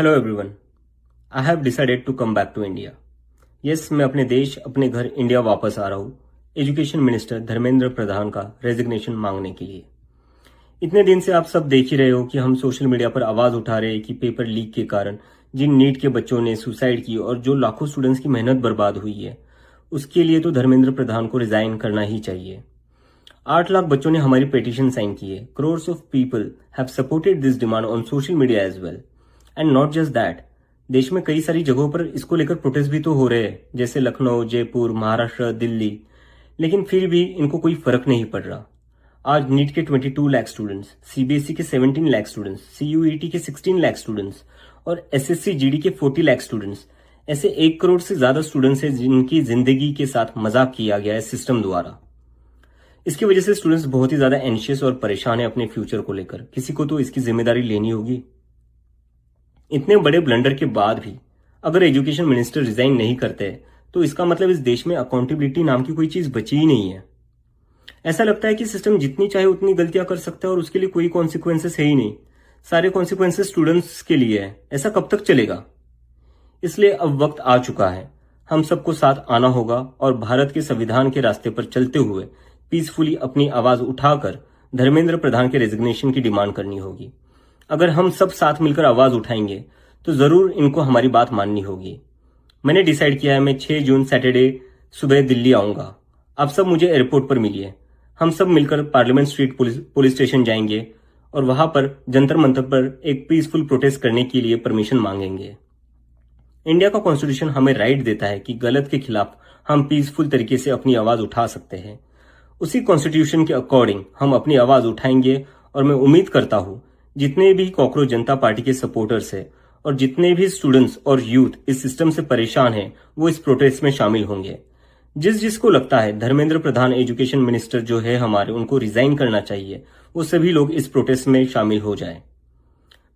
Hello everyone, I have decided to come back to India. Yes, मैं अपने देश, अपने घर इंडिया वापस आ रहा हूँ एजुकेशन मिनिस्टर धर्मेंद्र प्रधान का रेजिग्नेशन मांगने के लिए। इतने दिन से आप सब देख ही रहे हो कि हम सोशल मीडिया पर आवाज उठा रहे हैं कि पेपर लीक के कारण जिन नीट के बच्चों ने सुसाइड की और जो लाखों स्टूडेंट्स की मेहनत बर्बाद हुई है, उसके लिए तो धर्मेंद्र प्रधान को रिजाइन करना ही चाहिए। 8 लाख बच्चों ने हमारी पिटीशन साइन की है। Crores of people have supported this demand on social media as well. And not just that, देश में कई सारी जगहों पर इसको लेकर प्रोटेस्ट भी तो हो रहे हैं, जैसे लखनऊ, जयपुर, महाराष्ट्र, दिल्ली, लेकिन फिर भी इनको कोई फर्क नहीं पड़ रहा। आज नीट के 22 लाख स्टूडेंट्स, सीबीएसई के 17 लाख स्टूडेंट्स, सीयूईटी के 16 लाख स्टूडेंट्स और एसएससी जीडी के 40 लाख स्टूडेंट्स, ऐसे 1 करोड़ से ज्यादा स्टूडेंट्स हैं जिनकी जिंदगी के साथ मजाक किया गया है सिस्टम द्वारा। इसकी वजह से स्टूडेंट्स बहुत ही ज्यादा एंशियस और परेशान है अपने फ्यूचर को लेकर। किसी को तो इसकी जिम्मेदारी लेनी होगी। इतने बड़े ब्लंडर के बाद भी अगर एजुकेशन मिनिस्टर रिजाइन नहीं करते तो इसका मतलब इस देश में अकाउंटेबिलिटी नाम की कोई चीज बची ही नहीं है। ऐसा लगता है कि सिस्टम जितनी चाहे उतनी गलतियां कर सकता है और उसके लिए कोई कॉन्सिक्वेंसेस है ही नहीं। सारे कॉन्सिक्वेंसेस स्टूडेंट्स के लिए है। ऐसा कब तक चलेगा? इसलिए अब वक्त आ चुका है, हम सबको साथ आना होगा और भारत के संविधान के रास्ते पर चलते हुए पीसफुली अपनी आवाज उठाकर धर्मेंद्र प्रधान के रेजिग्नेशन की डिमांड करनी होगी। अगर हम सब साथ मिलकर आवाज उठाएंगे तो जरूर इनको हमारी बात माननी होगी। मैंने डिसाइड किया है, मैं 6 जून सैटरडे सुबह दिल्ली आऊंगा। आप सब मुझे एयरपोर्ट पर मिलिए। हम सब मिलकर पार्लियामेंट स्ट्रीट पुलिस स्टेशन जाएंगे और वहां पर जंतर मंतर पर एक पीसफुल प्रोटेस्ट करने के लिए परमिशन मांगेंगे। इंडिया का कॉन्स्टिट्यूशन हमें राइट देता है कि गलत के खिलाफ हम पीसफुल तरीके से अपनी आवाज उठा सकते हैं। उसी कॉन्स्टिट्यूशन के अकॉर्डिंग हम अपनी आवाज उठाएंगे और मैं उम्मीद करता हूं जितने भी कॉकरोच जनता पार्टी के सपोर्टर्स हैं और जितने भी स्टूडेंट्स और यूथ इस सिस्टम से परेशान हैं, वो इस प्रोटेस्ट में शामिल होंगे। जिसको लगता है धर्मेंद्र प्रधान एजुकेशन मिनिस्टर जो है हमारे, उनको रिजाइन करना चाहिए, वो सभी लोग इस प्रोटेस्ट में शामिल हो जाएं।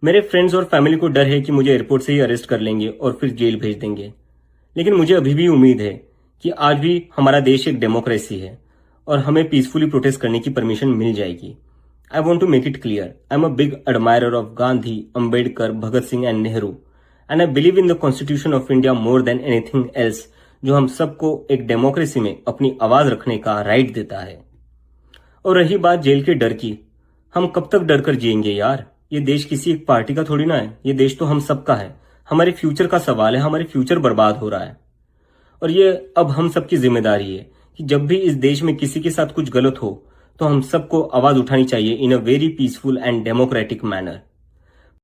मेरे फ्रेंड्स और फैमिली को डर है कि मुझे एयरपोर्ट से ही अरेस्ट कर लेंगे और फिर जेल भेज देंगे, लेकिन मुझे अभी भी उम्मीद है कि आज भी हमारा देश एक डेमोक्रेसी है और हमें पीसफुली प्रोटेस्ट करने की परमिशन मिल जाएगी। I want to make it clear, I'm a big admirer of Gandhi, Ambedkar, Bhagat Singh and Nehru, and I believe in the Constitution of India more than anything else, जो हम सबको एक democracy में अपनी आवाज रखने का राइट देता है। और रही बात जेल के डर की, हम कब तक डर कर जिएंगे यार? ये देश किसी एक पार्टी का थोड़ी ना है, ये देश तो हम सबका है। हमारे फ्यूचर का सवाल है, हमारे फ्यूचर बर्बाद हो रहा है और ये अब हम सबकी जिम्मेदारी है कि जब भी इस देश में किसी के साथ कुछ गलत हो तो हम सबको आवाज उठानी चाहिए in a very peaceful and democratic manner.